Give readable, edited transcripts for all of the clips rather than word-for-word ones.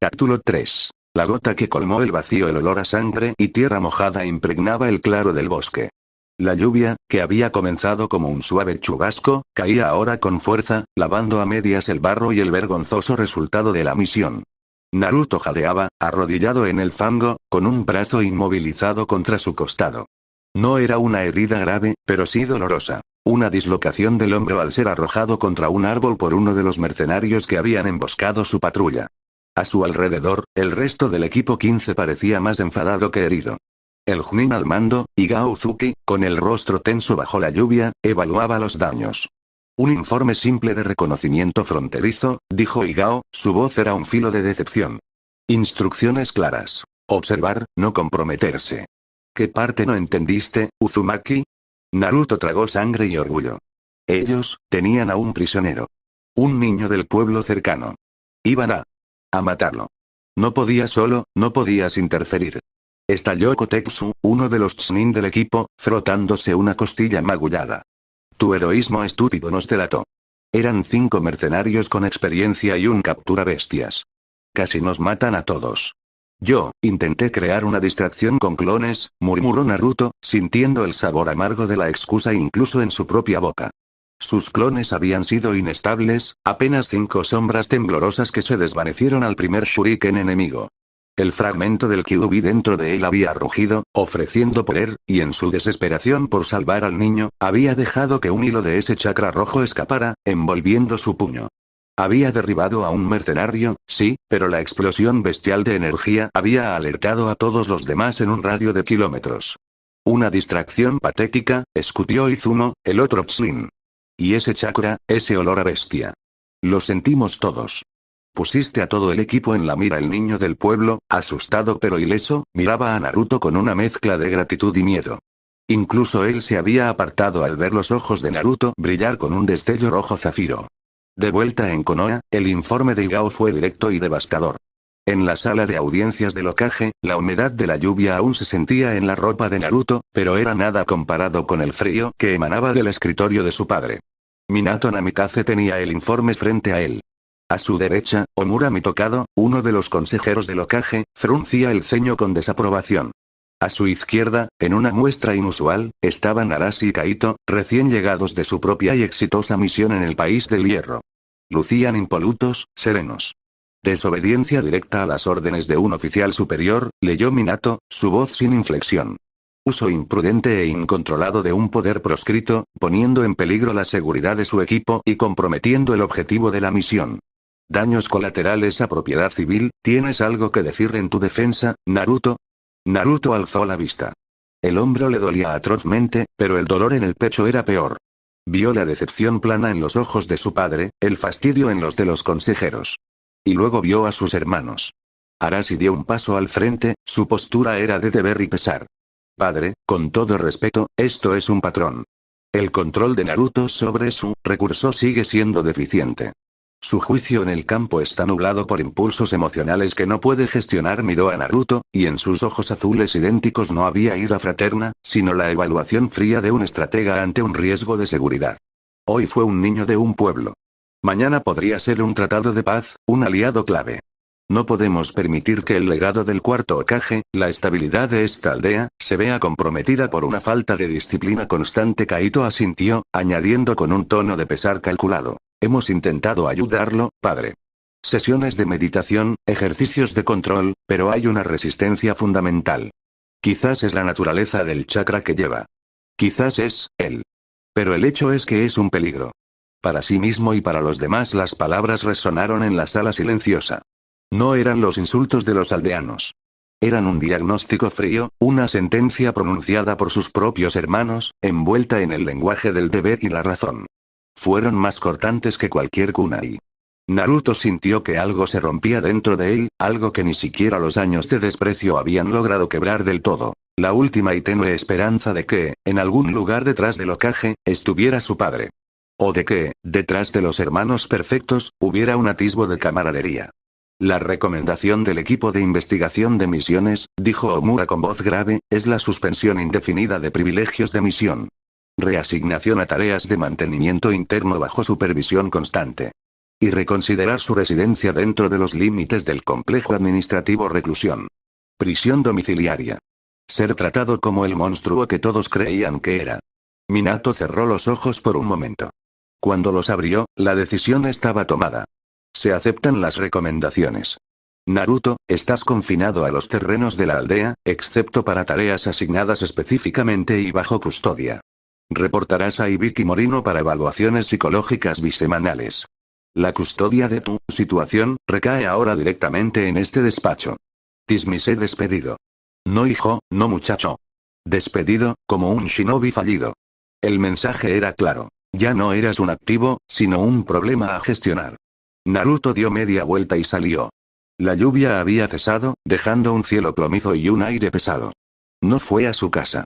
Capítulo 3. La gota que colmó el vacío. El olor a sangre y tierra mojada impregnaba el claro del bosque. La lluvia, que había comenzado como un suave chubasco, caía ahora con fuerza, lavando a medias el barro y el vergonzoso resultado de la misión. Naruto jadeaba, arrodillado en el fango, con un brazo inmovilizado contra su costado. No era una herida grave, pero sí dolorosa. Una dislocación del hombro al ser arrojado contra un árbol por uno de los mercenarios que habían emboscado su patrulla. A su alrededor, el resto del equipo 15 parecía más enfadado que herido. El Chunin al mando, Higao Uzuki, con el rostro tenso bajo la lluvia, evaluaba los daños. Un informe simple de reconocimiento fronterizo, dijo Higao, su voz era un filo de decepción. Instrucciones claras. Observar, no comprometerse. ¿Qué parte no entendiste, Uzumaki? Naruto tragó sangre y orgullo. Ellos, tenían a un prisionero. Un niño del pueblo cercano. Iban a matarlo. No podía solo, no podías interferir. Estalló Kotetsu, uno de los Chunin del equipo, frotándose una costilla magullada. Tu heroísmo estúpido nos delató. Eran 5 mercenarios con experiencia y un captura bestias. Casi nos matan a todos. Yo, intenté crear una distracción con clones, murmuró Naruto, sintiendo el sabor amargo de la excusa incluso en su propia boca. Sus clones habían sido inestables, apenas 5 sombras temblorosas que se desvanecieron al primer shuriken enemigo. El fragmento del Kyuubi dentro de él había rugido, ofreciendo poder, y en su desesperación por salvar al niño, había dejado que un hilo de ese chakra rojo escapara, envolviendo su puño. Había derribado a un mercenario, sí, pero la explosión bestial de energía había alertado a todos los demás en un radio de kilómetros. Una distracción patética, escutió Izumo, el otro Chunin. Y ese chakra, ese olor a bestia. Lo sentimos todos. Pusiste a todo el equipo en la mira. El niño del pueblo, asustado pero ileso, miraba a Naruto con una mezcla de gratitud y miedo. Incluso él se había apartado al ver los ojos de Naruto brillar con un destello rojo zafiro. De vuelta en Konoha, el informe de Higao fue directo y devastador. En la sala de audiencias del Hokage, la humedad de la lluvia aún se sentía en la ropa de Naruto, pero era nada comparado con el frío que emanaba del escritorio de su padre. Minato Namikaze tenía el informe frente a él. A su derecha, Omura Mitokado, uno de los consejeros del Hokage, fruncía el ceño con desaprobación. A su izquierda, en una muestra inusual, estaban Arashi y Kaito, recién llegados de su propia y exitosa misión en el país del hierro. Lucían impolutos, serenos. Desobediencia directa a las órdenes de un oficial superior, leyó Minato, su voz sin inflexión. Uso imprudente e incontrolado de un poder proscrito, poniendo en peligro la seguridad de su equipo y comprometiendo el objetivo de la misión. Daños colaterales a propiedad civil, ¿tienes algo que decir en tu defensa, Naruto? Naruto alzó la vista. El hombro le dolía atrozmente, pero el dolor en el pecho era peor. Vio la decepción plana en los ojos de su padre, el fastidio en los de los consejeros. Y luego vio a sus hermanos. Arashi dio un paso al frente, su postura era de deber y pesar. Padre, con todo respeto, esto es un patrón. El control de Naruto sobre su recurso sigue siendo deficiente. Su juicio en el campo está nublado por impulsos emocionales que no puede gestionar. Miró a Naruto, y en sus ojos azules idénticos no había ira fraterna, sino la evaluación fría de un estratega ante un riesgo de seguridad. Hoy fue un niño de un pueblo. Mañana podría ser un tratado de paz, un aliado clave. No podemos permitir que el legado del cuarto Hokage, la estabilidad de esta aldea, se vea comprometida por una falta de disciplina constante. Kaito asintió, añadiendo con un tono de pesar calculado. Hemos intentado ayudarlo, padre. Sesiones de meditación, ejercicios de control, pero hay una resistencia fundamental. Quizás es la naturaleza del chakra que lleva. Quizás es él. Pero el hecho es que es un peligro. Para sí mismo y para los demás. Las palabras resonaron en la sala silenciosa. No eran los insultos de los aldeanos. Eran un diagnóstico frío, una sentencia pronunciada por sus propios hermanos, envuelta en el lenguaje del deber y la razón. Fueron más cortantes que cualquier kunai. Naruto sintió que algo se rompía dentro de él, algo que ni siquiera los años de desprecio habían logrado quebrar del todo. La última y tenue esperanza de que, en algún lugar detrás del Hokage, estuviera su padre. O de que, detrás de los hermanos perfectos, hubiera un atisbo de camaradería. La recomendación del equipo de investigación de misiones, dijo Omura con voz grave, es la suspensión indefinida de privilegios de misión. Reasignación a tareas de mantenimiento interno bajo supervisión constante. Y reconsiderar su residencia dentro de los límites del complejo administrativo reclusión. Prisión domiciliaria. Ser tratado como el monstruo que todos creían que era. Minato cerró los ojos por un momento. Cuando los abrió, la decisión estaba tomada. Se aceptan las recomendaciones. Naruto, estás confinado a los terrenos de la aldea, excepto para tareas asignadas específicamente y bajo custodia. Reportarás a Ibiki Morino para evaluaciones psicológicas bisemanales. La custodia de tu situación recae ahora directamente en este despacho. Dismise despedido. No hijo, no muchacho. Despedido, como un shinobi fallido. El mensaje era claro. Ya no eras un activo, sino un problema a gestionar. Naruto dio media vuelta y salió. La lluvia había cesado, dejando un cielo plomizo y un aire pesado. No fue a su casa.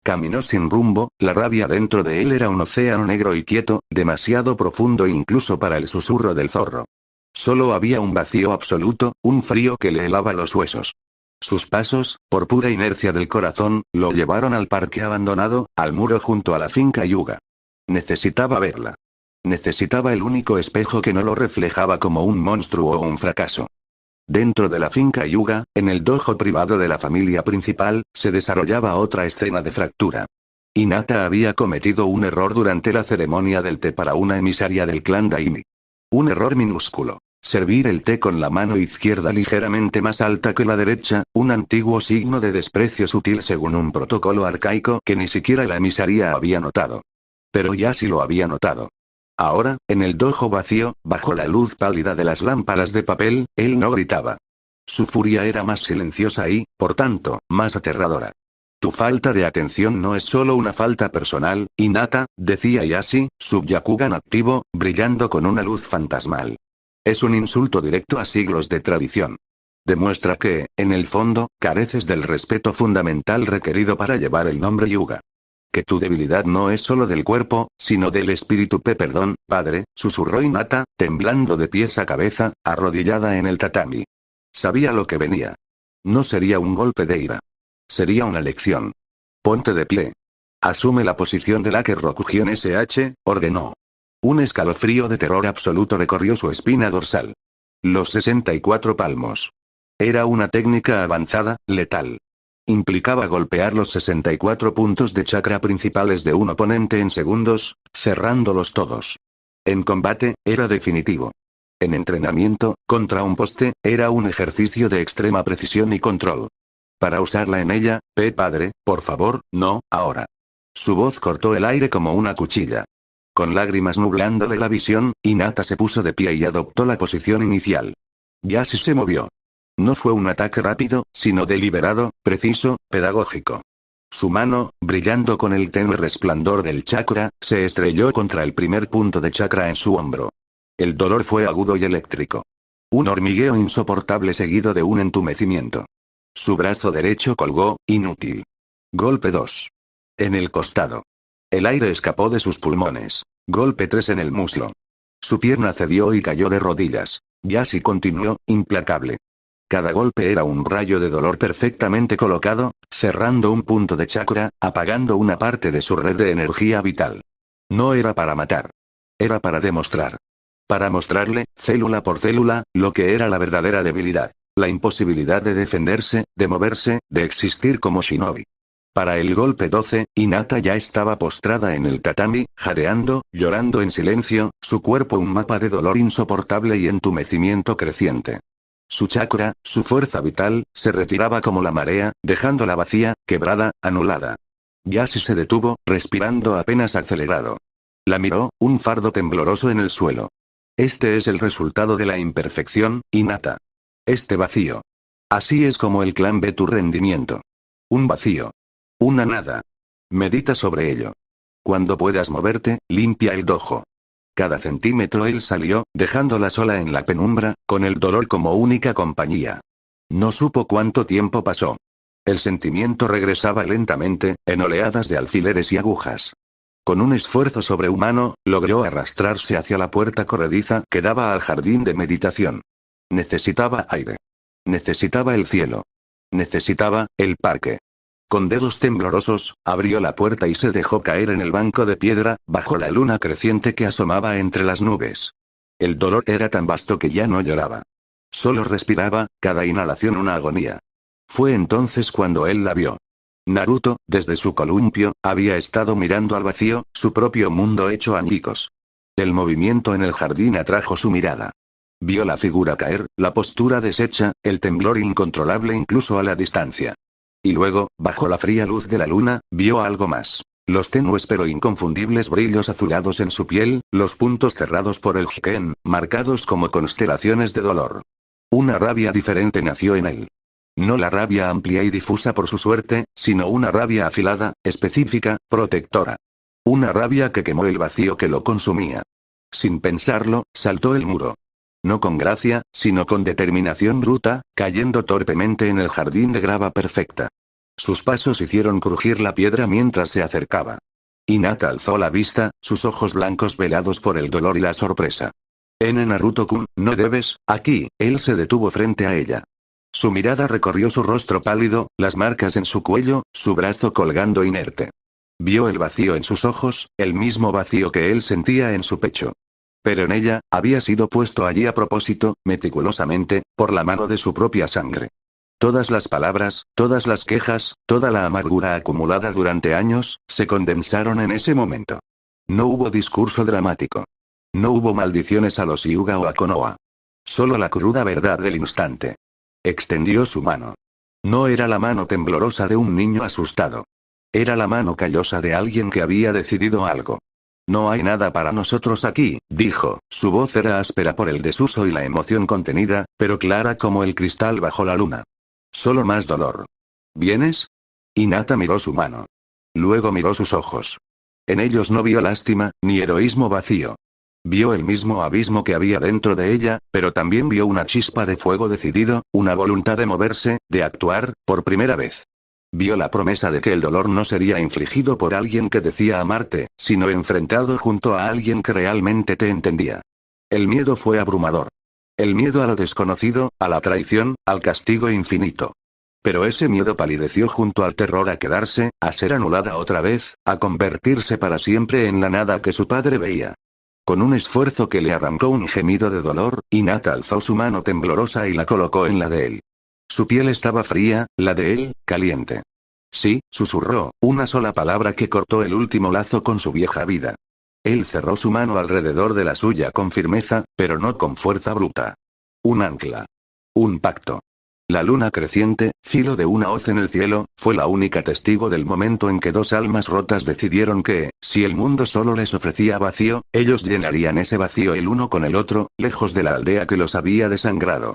Caminó sin rumbo, la rabia dentro de él era un océano negro y quieto, demasiado profundo incluso para el susurro del zorro. Solo había un vacío absoluto, un frío que le helaba los huesos. Sus pasos, por pura inercia del corazón, lo llevaron al parque abandonado, al muro junto a la finca Yuga. Necesitaba verla. Necesitaba el único espejo que no lo reflejaba como un monstruo o un fracaso. Dentro de la finca Yuga, en el dojo privado de la familia principal, se desarrollaba otra escena de fractura. Hinata había cometido un error durante la ceremonia del té para una emisaria del clan Daimi. Un error minúsculo. Servir el té con la mano izquierda ligeramente más alta que la derecha, un antiguo signo de desprecio sutil según un protocolo arcaico que ni siquiera la emisaria había notado. Pero ya sí lo había notado. Ahora, en el dojo vacío, bajo la luz pálida de las lámparas de papel, él no gritaba. Su furia era más silenciosa y, por tanto, más aterradora. Tu falta de atención no es solo una falta personal, Hinata, decía Yashi, su Byakugan activo, brillando con una luz fantasmal. Es un insulto directo a siglos de tradición. Demuestra que, en el fondo, careces del respeto fundamental requerido para llevar el nombre Yuga. Que tu debilidad no es solo del cuerpo, sino del espíritu. Perdón, padre, susurró Hinata, temblando de pies a cabeza, arrodillada en el tatami. Sabía lo que venía. No sería un golpe de ira. Sería una lección. Ponte de pie. Asume la posición de la que Rokugen SH, ordenó. Un escalofrío de terror absoluto recorrió su espina dorsal. Los 64 palmos. Era una técnica avanzada, letal. Implicaba golpear los 64 puntos de chakra principales de un oponente en segundos, cerrándolos todos. En combate, era definitivo. En entrenamiento, contra un poste, era un ejercicio de extrema precisión y control. Para usarla en ella, padre, por favor, no, ahora. Su voz cortó el aire como una cuchilla. Con lágrimas nublándole la visión, Hinata se puso de pie y adoptó la posición inicial. Yashi se movió. No fue un ataque rápido, sino deliberado, preciso, pedagógico. Su mano, brillando con el tenue resplandor del chakra, se estrelló contra el primer punto de chakra en su hombro. El dolor fue agudo y eléctrico. Un hormigueo insoportable seguido de un entumecimiento. Su brazo derecho colgó, inútil. Golpe 2. En el costado. El aire escapó de sus pulmones. Golpe 3 en el muslo. Su pierna cedió y cayó de rodillas. Yashi continuó, implacable. Cada golpe era un rayo de dolor perfectamente colocado, cerrando un punto de chakra, apagando una parte de su red de energía vital. No era para matar. Era para demostrar. Para mostrarle, célula por célula, lo que era la verdadera debilidad. La imposibilidad de defenderse, de moverse, de existir como shinobi. Para el golpe 12, Hinata ya estaba postrada en el tatami, jadeando, llorando en silencio, su cuerpo un mapa de dolor insoportable y entumecimiento creciente. Su chakra, su fuerza vital, se retiraba como la marea, dejándola vacía, quebrada, anulada. Yashi se detuvo, respirando apenas acelerado. La miró, un fardo tembloroso en el suelo. Este es el resultado de la imperfección, Hinata. Este vacío. Así es como el clan ve tu rendimiento. Un vacío. Una nada. Medita sobre ello. Cuando puedas moverte, limpia el dojo. Cada centímetro él salió, dejándola sola en la penumbra, con el dolor como única compañía. No supo cuánto tiempo pasó. El sentimiento regresaba lentamente, en oleadas de alfileres y agujas. Con un esfuerzo sobrehumano, logró arrastrarse hacia la puerta corrediza que daba al jardín de meditación. Necesitaba aire. Necesitaba el cielo. Necesitaba, el parque. Con dedos temblorosos, abrió la puerta y se dejó caer en el banco de piedra, bajo la luna creciente que asomaba entre las nubes. El dolor era tan vasto que ya no lloraba. Solo respiraba, cada inhalación una agonía. Fue entonces cuando él la vio. Naruto, desde su columpio, había estado mirando al vacío, su propio mundo hecho añicos. El movimiento en el jardín atrajo su mirada. Vio la figura caer, la postura deshecha, el temblor incontrolable incluso a la distancia. Y luego, bajo la fría luz de la luna, vio algo más. Los tenues pero inconfundibles brillos azulados en su piel, los puntos cerrados por el Hiken, marcados como constelaciones de dolor. Una rabia diferente nació en él. No la rabia amplia y difusa por su suerte, sino una rabia afilada, específica, protectora. Una rabia que quemó el vacío que lo consumía. Sin pensarlo, saltó el muro. No con gracia, sino con determinación bruta, cayendo torpemente en el jardín de grava perfecta. Sus pasos hicieron crujir la piedra mientras se acercaba. Hinata alzó la vista, sus ojos blancos velados por el dolor y la sorpresa. Naruto-kun, no debes, aquí, él se detuvo frente a ella. Su mirada recorrió su rostro pálido, las marcas en su cuello, su brazo colgando inerte. Vio el vacío en sus ojos, el mismo vacío que él sentía en su pecho. Pero en ella, había sido puesto allí a propósito, meticulosamente, por la mano de su propia sangre. Todas las palabras, todas las quejas, toda la amargura acumulada durante años, se condensaron en ese momento. No hubo discurso dramático. No hubo maldiciones a los Hyuga o a Konoha. Solo la cruda verdad del instante. Extendió su mano. No era la mano temblorosa de un niño asustado. Era la mano callosa de alguien que había decidido algo. No hay nada para nosotros aquí, dijo, su voz era áspera por el desuso y la emoción contenida, pero clara como el cristal bajo la luna. Solo más dolor. ¿Vienes? Hinata miró su mano. Luego miró sus ojos. En ellos no vio lástima, ni heroísmo vacío. Vio el mismo abismo que había dentro de ella, pero también vio una chispa de fuego decidido, una voluntad de moverse, de actuar, por primera vez. Vio la promesa de que el dolor no sería infligido por alguien que decía amarte, sino enfrentado junto a alguien que realmente te entendía. El miedo fue abrumador. El miedo a lo desconocido, a la traición, al castigo infinito. Pero ese miedo palideció junto al terror a quedarse, a ser anulada otra vez, a convertirse para siempre en la nada que su padre veía. Con un esfuerzo que le arrancó un gemido de dolor, Hinata alzó su mano temblorosa y la colocó en la de él. Su piel estaba fría, la de él, caliente. Sí, susurró, una sola palabra que cortó el último lazo con su vieja vida. Él cerró su mano alrededor de la suya con firmeza, pero no con fuerza bruta. Un ancla. Un pacto. La luna creciente, filo de una hoz en el cielo, fue la única testigo del momento en que dos almas rotas decidieron que, si el mundo solo les ofrecía vacío, ellos llenarían ese vacío el uno con el otro, lejos de la aldea que los había desangrado.